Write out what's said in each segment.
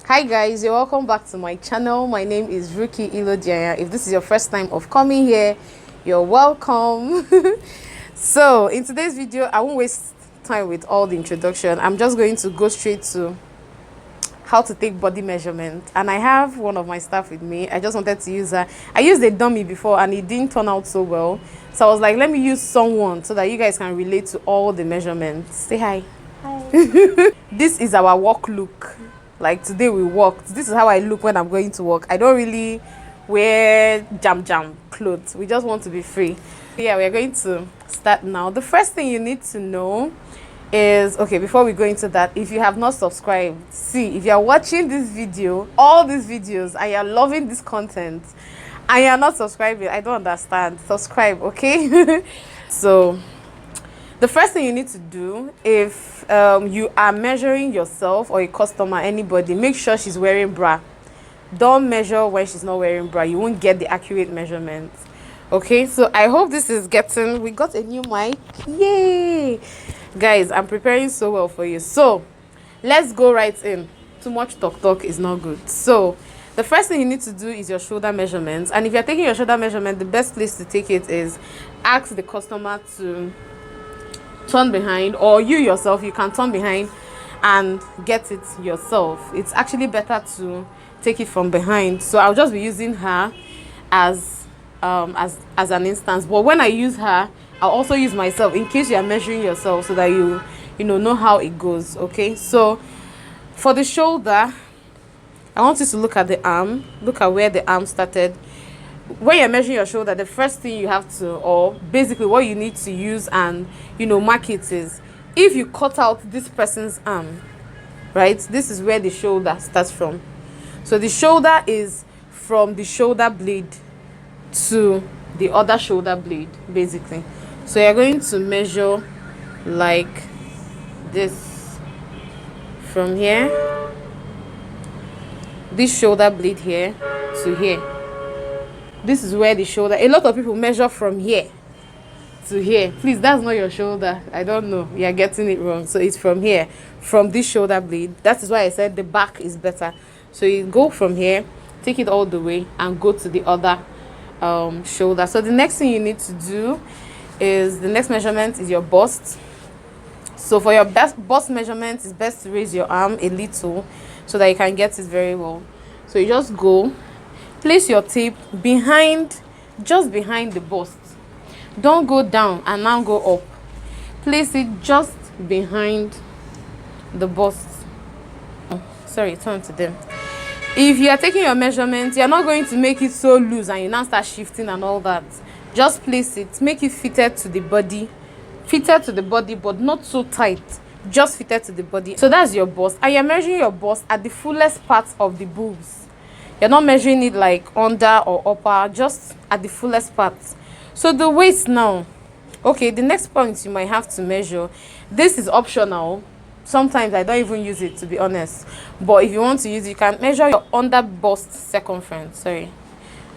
Hi guys, you're welcome back to my channel. My name is Rukkyilodianya. If this is your first time of coming here, you're welcome. So in today's video, I won't waste time with all the introduction. I'm just going to go straight to how to take body measurement, and I have one of my staff with me. I just wanted to use her. I used a dummy before and it didn't turn out so well, so I was like, let me use someone so that you guys can relate to all the measurements. Say hi. Hi. This is our work look. Like today we walked. This is how I look when I'm going to work. I don't really wear jam clothes. We just want to be free. Yeah, we're going to start now. The first thing you need to know is, okay, before we go into that, if you have not subscribed, see, if you're watching this video, all these videos, and you're loving this content and you're not subscribing, I don't understand. Subscribe, okay? So the first thing you need to do, if you are measuring yourself or a customer, anybody, make sure she's wearing bra. Don't measure when she's not wearing bra. You won't get the accurate measurements. Okay, so I hope this is getting, we got a new mic. Yay! Guys, I'm preparing so well for you. So let's go right in. Too much talk is not good. So the first thing you need to do is your shoulder measurements. And if you're taking your shoulder measurement, the best place to take it is ask the customer to turn behind, or you yourself, you can turn behind and get it yourself. It's actually better to take it from behind. So I'll just be using her as an instance, but when I use her, I'll also use myself in case you are measuring yourself, so that you know how it goes. Okay, so for the shoulder, I want you to look at the arm. Look at where the arm started. When you're measuring your shoulder, the first thing you have to, or basically what you need to use and mark it is, if you cut out this person's arm, right, this is where the shoulder starts from. So the shoulder is from the shoulder blade to the other shoulder blade, basically. So you're going to measure like this from here, this shoulder blade here to here. This is where the shoulder, a lot of people measure from here to here. Please, that's not your shoulder. I don't know, you're getting it wrong. So it's from here, from this shoulder blade. That is why I said the back is better. So you go from here, take it all the way and go to the other shoulder. So the next thing you need to do is, the next measurement is your bust. So for your bust measurement, it's best to raise your arm a little so that you can get it very well. So you just go, place your tape behind, just behind the bust. Don't go down and now go up. Place it just behind the bust. Oh, sorry, turn to them. If you are taking your measurements, you're not going to make it so loose and you now start shifting and all that. Just place it, make it fitted to the body. Fitted to the body, but not so tight. Just fitted to the body. So that's your bust. And you're measuring your bust at the fullest part of the boobs. You're not measuring it like under or upper, just at the fullest part. So the waist now. Okay, the next point you might have to measure. This is optional. Sometimes I don't even use it, to be honest. But if you want to use it, you can measure your under bust circumference. Sorry.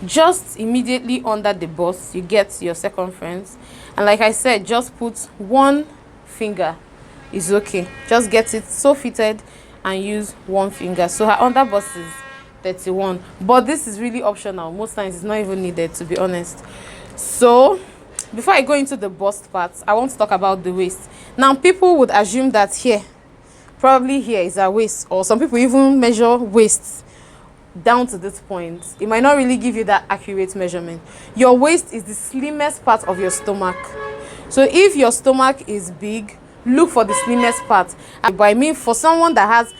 Just immediately under the bust, you get your circumference. And like I said, just put one finger. Is okay. Just get it so fitted and use one finger. So her under bust is 31, but this is really optional. Most times it's not even needed, to be honest. So before I go into the bust parts, I want to talk about the waist. Now people would assume that here, probably here, is our waist, or some people even measure waists down to this point. It might not really give you that accurate measurement. Your waist is the slimmest part of your stomach. So if your stomach is big, look for the slimmest part. But I mean, for someone that has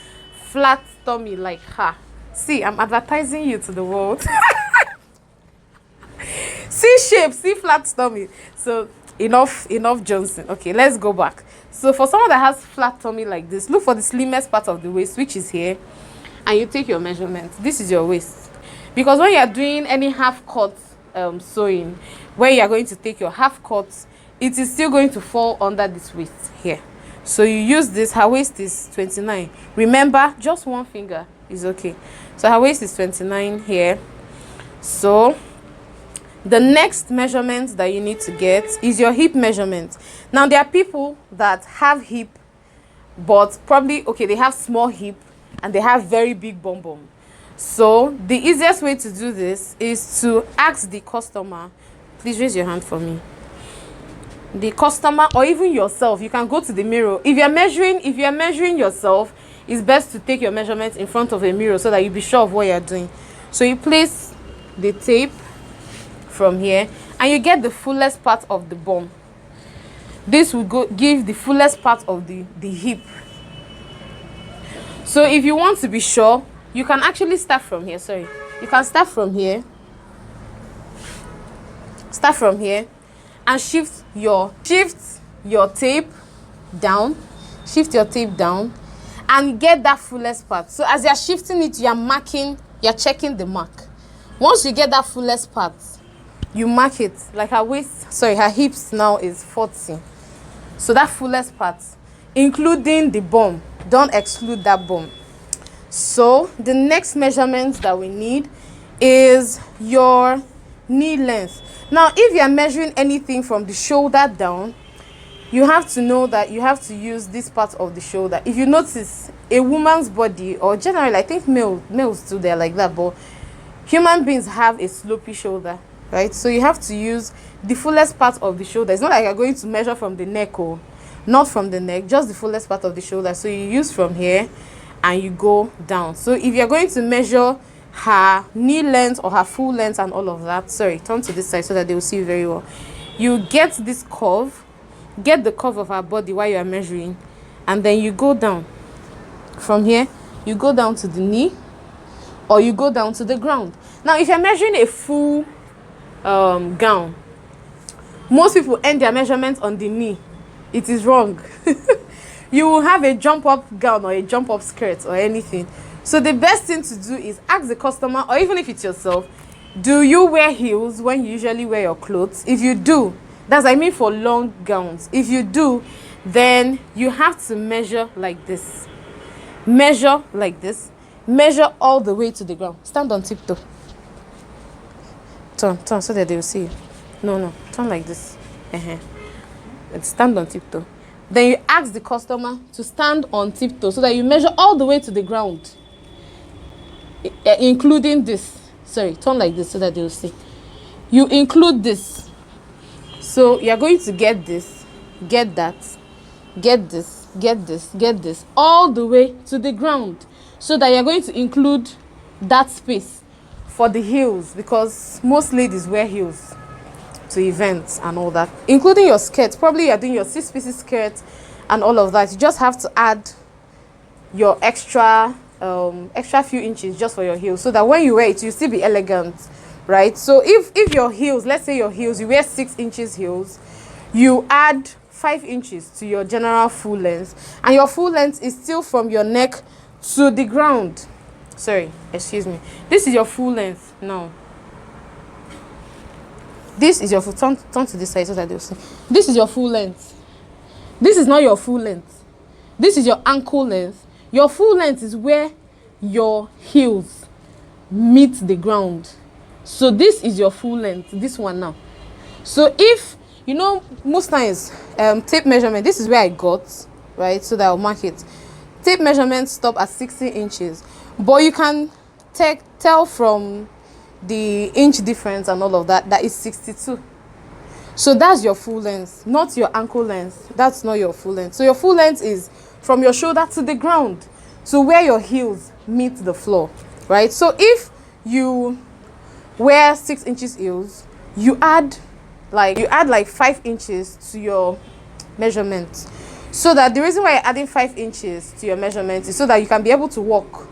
flat tummy like her, see, I'm advertising you to the world. See shape, see flat tummy. So enough Johnson. Okay, let's go back. So for someone that has flat tummy like this, look for the slimmest part of the waist, which is here, and you take your measurement. This is your waist. Because when you are doing any half cut sewing, where you are going to take your half cut, it is still going to fall under this waist here. So you use this. Her waist is 29. Remember, just one finger is okay. So her waist is 29 here. So the next measurement that you need to get is your hip measurement. Now there are people that have hip, but probably, okay, they have small hip and they have very big bum bum. So the easiest way to do this is to ask the customer. Please raise your hand for me. The customer, or even yourself, you can go to the mirror. If you're measuring yourself, it's best to take your measurements in front of a mirror so that you'll be sure of what you're doing. So you place the tape from here and you get the fullest part of the bum. This will give the fullest part of the hip. So if you want to be sure, you can actually start from here. You can start from here. Start from here and shift your tape down. Shift your tape down and get that fullest part. So as you're shifting it, you're checking the mark. Once you get that fullest part, you mark it. Like her hips now is 40. So that fullest part, including the bum, don't exclude that bum. So the next measurement that we need is your knee length. Now if you are measuring anything from the shoulder down, you have to know that you have to use this part of the shoulder. If you notice, a woman's body, or generally I think males too, they're like that, but human beings have a slopey shoulder, right? So you have to use the fullest part of the shoulder. It's not like you're going to measure from the neck, or not from the neck, just the fullest part of the shoulder. So you use from here and you go down. So if you're going to measure her knee length or her full length and all of that, turn to this side so that they will see you very well. You get this curve, get the curve of her body while you are measuring, and then you go down. From here, you go down to the knee, or you go down to the ground. Now if you're measuring a full gown, most people end their measurement on the knee. It is wrong. You will have a jump up gown or a jump up skirt or anything. So the best thing to do is ask the customer, or even if it's yourself, do you wear heels when you usually wear your clothes? If you do, for long gowns. If you do, then you have to measure like this. Measure like this. Measure all the way to the ground. Stand on tiptoe. Turn so that they will see you. No, turn like this. And stand on tiptoe. Then you ask the customer to stand on tiptoe so that you measure all the way to the ground, including this. Turn like this so that they will see. You include this. So you're going to get this, get that, get this, get this, get this, all the way to the ground, so that you're going to include that space for the heels, because most ladies wear heels to events and all that, including your skirt. Probably you're doing your 6-piece skirt and all of that. You just have to add your extra few inches just for your heels, so that when you wear it, you still be elegant, right? So if your heels, let's say your heels, you wear 6 inches heels, you add 5 inches to your general full length, and your full length is still from your neck to the ground. Excuse me. This is your full length now. This is your full, turn to this side so that they'll see. This is your full length. This is not your full length. This is your ankle length. Your full length is where your heels meet the ground. So this is your full length, this one now. So if, most times, tape measurement, this is where I got, right? So that I'll mark it. Tape measurements stop at 60 inches. But you can tell from the inch difference and all of that, that is 62. So that's your full length, not your ankle length. That's not your full length. So your full length is from your shoulder to the ground, to where your heels meet the floor, right? So if you wear 6 inches heels, you add like 5 inches to your measurement. So that the reason why you're adding 5 inches to your measurement is so that you can be able to walk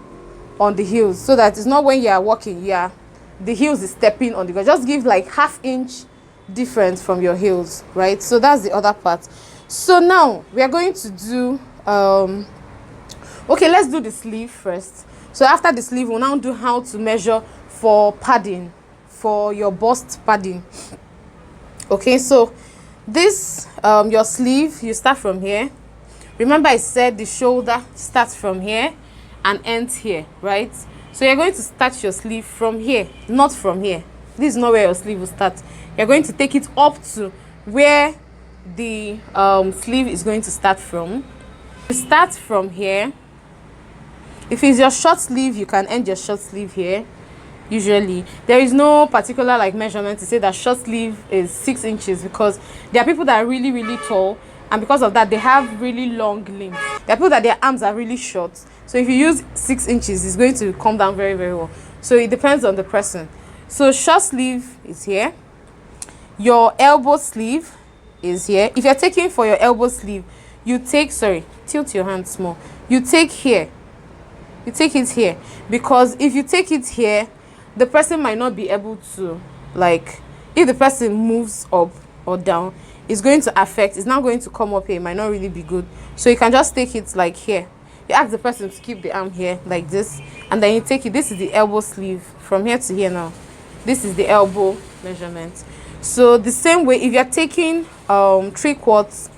on the heels, so that it's not when you are walking, the heels is stepping on the ground. Just give like ½ inch difference from your heels, right? So that's the other part. So now we are going to do okay, let's do the sleeve first. So after the sleeve, we'll now do how to measure for padding, for your bust padding. Okay, so this your sleeve, you start from here. Remember I said the shoulder starts from here and ends here, right? So you're going to start your sleeve from here, not from here. This is not where your sleeve will start. You're going to take it up to where the sleeve is going to start from. You start from here If it's your short sleeve, you can end your short sleeve here. Usually there is no particular like measurement to say that short sleeve is 6 inches, because there are people that are really really tall, and because of that they have really long limbs. There are people that their arms are really short, so if you use 6 inches, it's going to come down very very well. So it depends on the person. So short sleeve is here. Your elbow sleeve is here. If you're taking for your elbow sleeve, you take, sorry, tilt your hand small, you take here, you take it here, because if you take it here, the person might not be able to, like, if the person moves up or down, it's going to affect, it's not going to come up here, it might not really be good. So you can just take it like here. You ask the person to keep the arm here like this, and then you take it. This is the elbow sleeve from here to here. Now this is the elbow measurement. So the same way, if you're taking 3/4,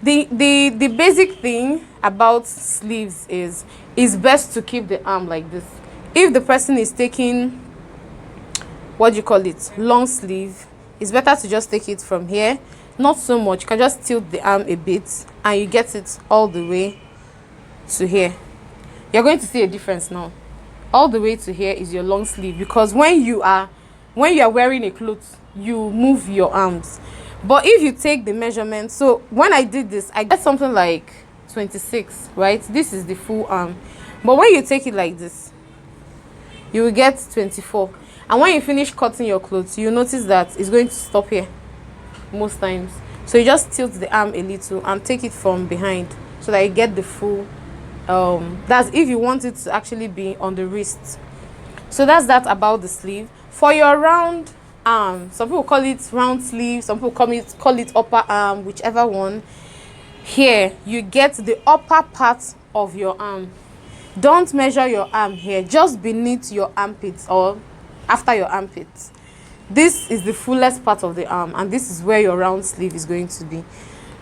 the basic thing about sleeves is it's best to keep the arm like this. If the person is taking, what do you call it, long sleeve, it's better to just take it from here, not so much. You can just tilt the arm a bit and you get it all the way to here. You're going to see a difference now. All the way to here is your long sleeve, because when you are wearing a cloth, you move your arms. But if you take the measurement, so when I did this, I got something like 26, right? This is the full arm. But when you take it like this, you will get 24. And when you finish cutting your clothes, you notice that it's going to stop here most times. So you just tilt the arm a little and take it from behind so that you get the full, that's if you want it to actually be on the wrist. So that's that about the sleeve. For your round arm, some people call it round sleeve, some people call it upper arm, whichever one. Here you get the upper part of your arm. Don't measure your arm here, just beneath your armpits or after your armpits. This is the fullest part of the arm, and this is where your round sleeve is going to be.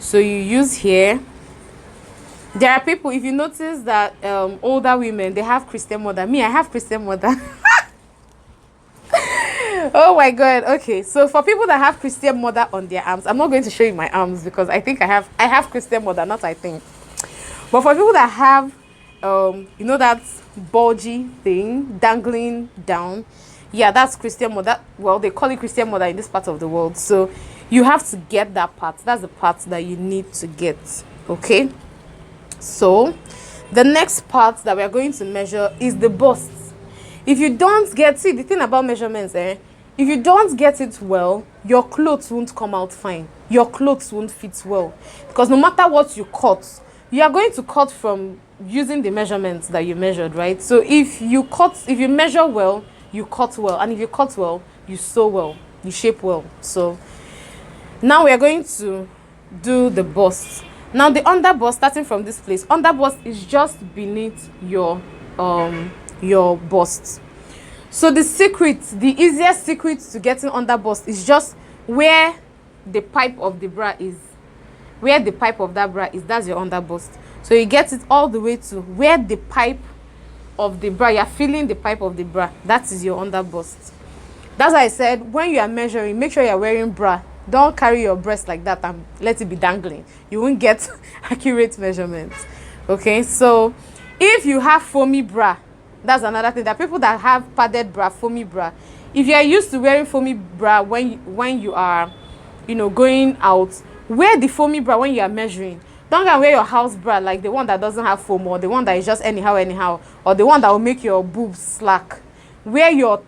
So you use here. There are people, if you notice that older women, they have Christian mother. Me, I have Christian mother. Oh my god. Okay, so for people that have Christian mother on their arms, I'm not going to show you my arms because I think I have Christian mother, not I think. But for people that have you know, that bulgy thing dangling down, yeah, that's Christian mother. Well, they call it Christian mother in this part of the world. So you have to get that part. That's the part that you need to get. Okay, so the next part that we are going to measure is the bust. If you don't get, see, the thing about measurements, if you don't get it well, your clothes won't come out fine. Your clothes won't fit well, because no matter what you cut, you are going to cut from using the measurements that you measured, right? So if you measure well, you cut well, and if you cut well, you sew well, you shape well. So now we are going to do the bust. Now the under bust, starting from this place, under bust is just beneath your bust. So the secret, the easiest secret to getting under bust is just where the pipe of the bra is. Where the pipe of that bra is, that's your under bust. So you get it all the way to where the pipe of the bra, you're feeling the pipe of the bra, that is your under bust. That's why I said when you are measuring, make sure you're wearing bra. Don't carry your breast like that and let it be dangling. You won't get accurate measurements. Okay, so if you have foamy bra, that's another thing. There are people that have padded bra, foamy bra. If you are used to wearing foamy bra when you are, you know, going out, wear the foamy bra when you are measuring. Don't go and wear your house bra, like the one that doesn't have foam, or the one that is just anyhow, or the one that will make your boobs slack. Wear your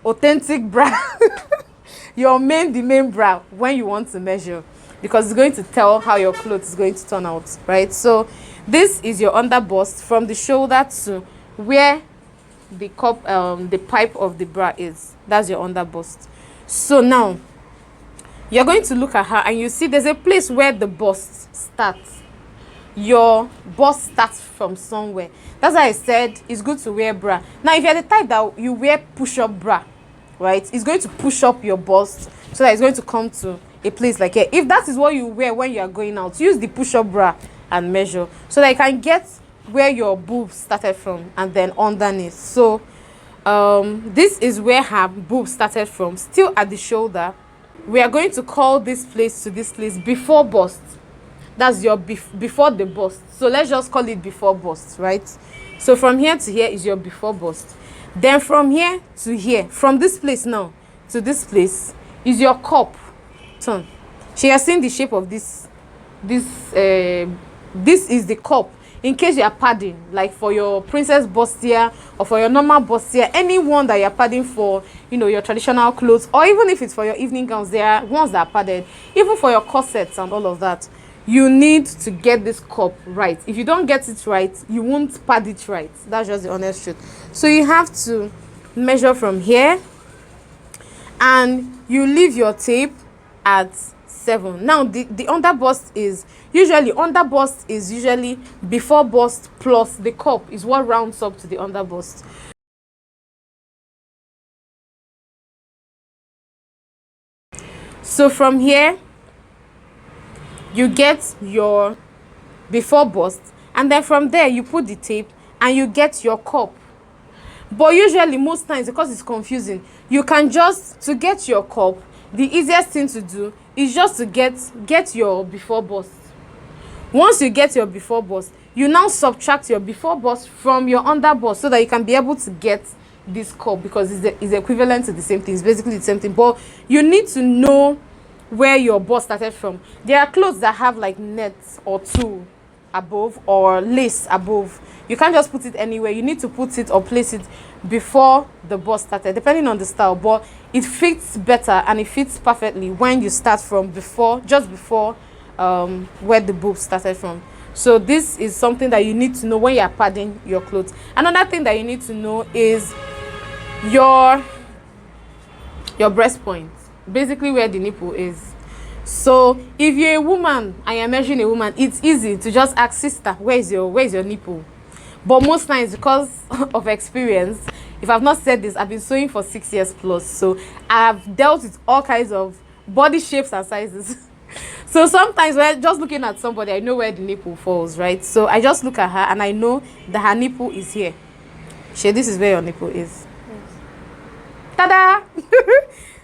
authentic bra, the main bra when you want to measure, because it's going to tell how your clothes is going to turn out, right? So this is your under bust from the shoulder to where the pipe of the bra is. That's your under bust. So now you're going to look at her and you see there's a place where the bust starts. Your bust starts from somewhere. That's why I said it's good to wear bra. Now if you're the type that you wear push-up bra, right, it's going to push up your bust so that it's going to come to a place like here. If that is what you wear when you are going out, use the push-up bra and measure so that you can get where your boobs started from and then underneath. So this is where her boobs started from, still at the shoulder. We are going to call this place to this place before bust. That's your before the bust. So let's just call it before bust, right? So from here to here is your before bust. Then from here to here, from this place now to this place is your cup. Turn. She has seen the shape of this. This is the cup. In case you are padding, like for your princess bustier or for your normal bustier, anyone that you are padding for, you know, your traditional clothes, or even if it's for your evening gowns, there are ones that are padded. Even for your corsets and all of that, you need to get this cup right. If you don't get it right, you won't pad it right. That's just the honest truth. So you have to measure from here, and you leave your tape at 7. Now the under bust is usually before bust plus the cup is what rounds up to the under bust. So from here you get your before bust, and then from there you put the tape and you get your cup. But usually, most times, because it's confusing, you can just, to get your cup, the easiest thing to do is just to get your before bust. Once you get your before bust, you now subtract your before bust from your under bust so that you can be able to get this cup, because it's equivalent to the same thing. It's basically the same thing, but you need to know where your bust started from. There are clothes that have like nets or tulle above or lace above. You can't just put it anywhere. You need to put it or place it before the bust started, depending on the style, but it fits better and it fits perfectly when you start from before, just before where the boob started from. So this is something that you need to know when you're padding your clothes. Another thing that you need to know is your breast point, basically where the nipple is. So if you're a woman and you're measuring a woman, it's easy to just ask, sister, where's your nipple? But most times, because of experience, if I've not said this, I've been sewing for 6 years plus, so I've dealt with all kinds of body shapes and sizes. So sometimes when just looking at somebody, I know where the nipple falls, right? So I just look at her and I know that her nipple is here. Shay, this is where your nipple is. Yes. Ta-da!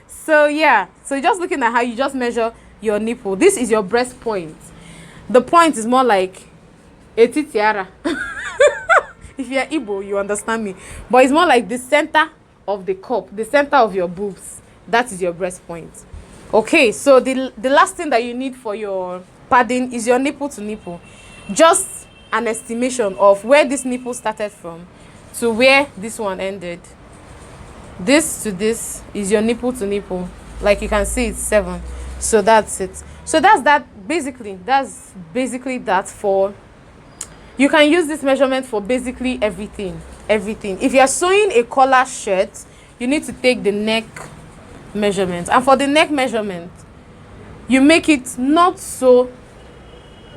So yeah, so just looking at her, you just measure your nipple. This is your breast point. The point is more like a titiara. If you're Igbo, you understand me. But it's more like the center of the cup, the center of your boobs. That is your breast point. Okay, so the last thing that you need for your padding is your nipple to nipple. Just an estimation of where this nipple started from to where this one ended. This to this is your nipple to nipple. Like you can see, it's 7. So that's it. So that's basically that for... You can use this measurement for basically everything. If you're sewing a collar shirt, you need to take the neck measurement. And for the neck measurement, you make it not so...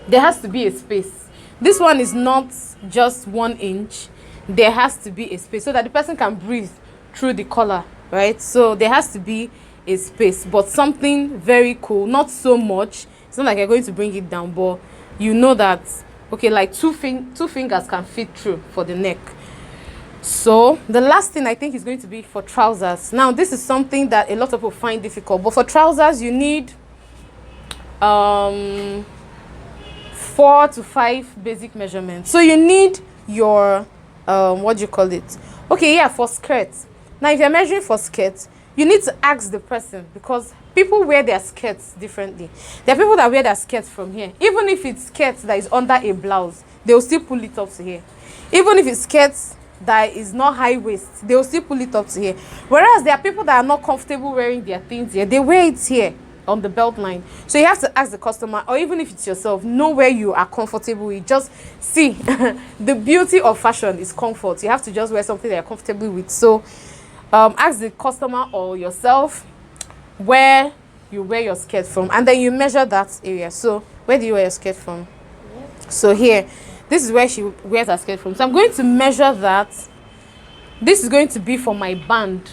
There has to be a space. This one is not just 1 inch. There has to be a space so that the person can breathe through the collar, right? So there has to be a space, but something very cool, not so much. It's not like you're going to bring it down, but you know that, okay, like two fingers can fit through for the neck. So the last thing I think is going to be for trousers. Now this is something that a lot of people find difficult, but for trousers you need 4 to 5 basic measurements. So you need your what do you call it? Okay, yeah, for skirts. Now if you're measuring for skirts, you need to ask the person, because people wear their skirts differently. There are people that wear their skirts from here. Even if it's skirts that is under a blouse, they will still pull it up to here. Even if it's skirts that is not high waist, they will still pull it up to here. Whereas there are people that are not comfortable wearing their things here, they wear it here on the belt line. So you have to ask the customer, or even if it's yourself, know where you are comfortable with. Just see, the beauty of fashion is comfort. You have to just wear something that you're comfortable with. So ask the customer or yourself where you wear your skirt from, and then you measure that area. So where do you wear your skirt from? Yep. So here, this is where she wears her skirt from. So I'm going to measure that. This is going to be for my band.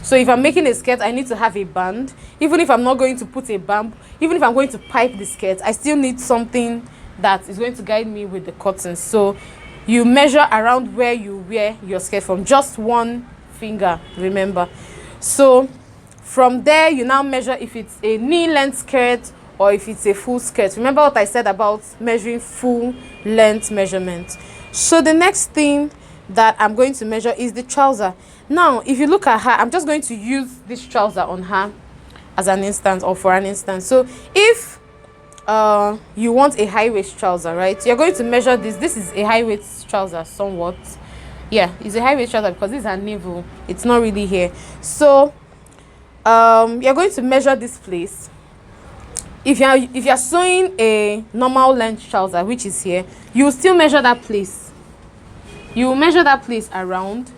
So if I'm making a skirt, I need to have a band. Even if I'm not going to put a band, even if I'm going to pipe the skirt, I still need something that is going to guide me with the cotton. So you measure around where you wear your skirt from, just 1 finger, remember. So from there, you now measure if it's a knee length skirt or if it's a full skirt. Remember what I said about measuring full length measurement. So the next thing that I'm going to measure is the trouser. Now if you look at her, I'm just going to use this trouser on her as an instance, or for an instance. So if you want a high waist trouser, right, you're going to measure this is a high waist trouser somewhat. Yeah, it's a high waist trouser because this is her navel, it's not really here. So you're going to measure this place. If you're sewing a normal length trouser, which is here, you will still measure that place. You will measure that place around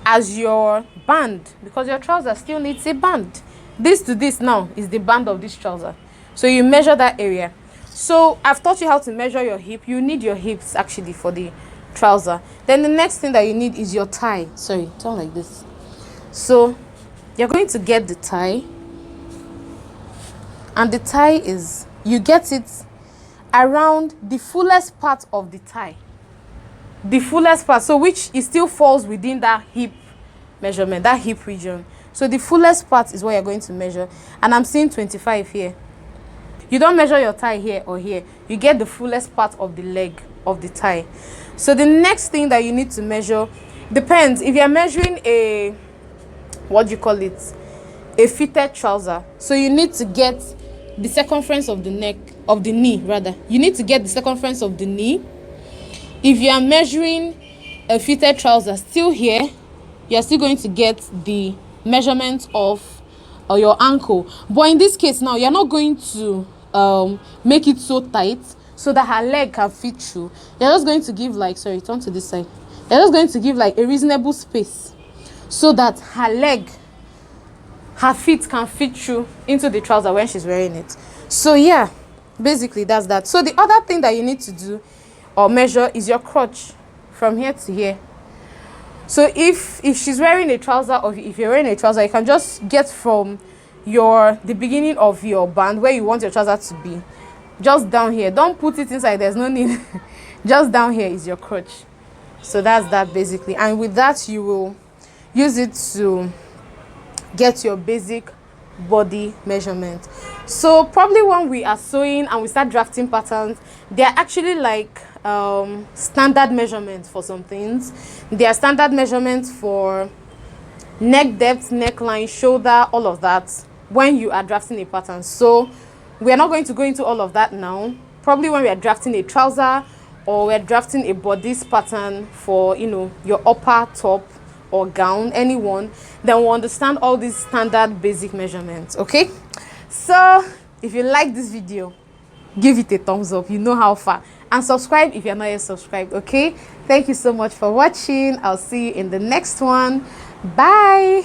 as your band, because your trouser still needs a band. This to this now is the band of this trouser. So you measure that area. So I've taught you how to measure your hip. You need your hips actually for the trouser. Then the next thing that you need is your tie. Sorry, turn like this. So you're going to get the tie. And the tie is, you get it around the fullest part of the tie. The fullest part, so which it still falls within that hip measurement, that hip region. So the fullest part is what you're going to measure. And I'm seeing 25 here. You don't measure your tie here or here. You get the fullest part of the leg of the tie. So the next thing that you need to measure depends. If you're measuring a, what do you call it, a fitted trouser, so you need to get the circumference of the neck, of the knee rather. You need to get the circumference of the knee. If you are measuring a fitted trouser still here, you are still going to get the measurement of your ankle. But in this case now, you're not going to make it so tight so that her leg can fit through. You're just going to give like, sorry, turn to this side. You're just going to give like a reasonable space so that her leg, her feet can fit through into the trouser when she's wearing it. So yeah, basically that's that. So the other thing that you need to do or measure is your crotch from here to here. So if she's wearing a trouser, or if you're wearing a trouser, you can just get from the beginning of your band where you want your trouser to be, just down here. Don't put it inside, there's no need. Just down here is your crotch. So that's that basically. And with that, you will use it to get your basic body measurement. So probably when we are sewing and we start drafting patterns, they're actually like standard measurements for some things. They are standard measurements for neck depth, neckline, shoulder, all of that when you are drafting a pattern. So we are not going to go into all of that now. Probably when we are drafting a trouser or we're drafting a bodice pattern for, you know, your upper, top or gown, anyone, then we'll understand all these standard basic measurements. Okay, so if you like this video, give it a thumbs up, you know how far, and subscribe if you're not yet subscribed. Okay, thank you so much for watching. I'll see you in the next one. Bye.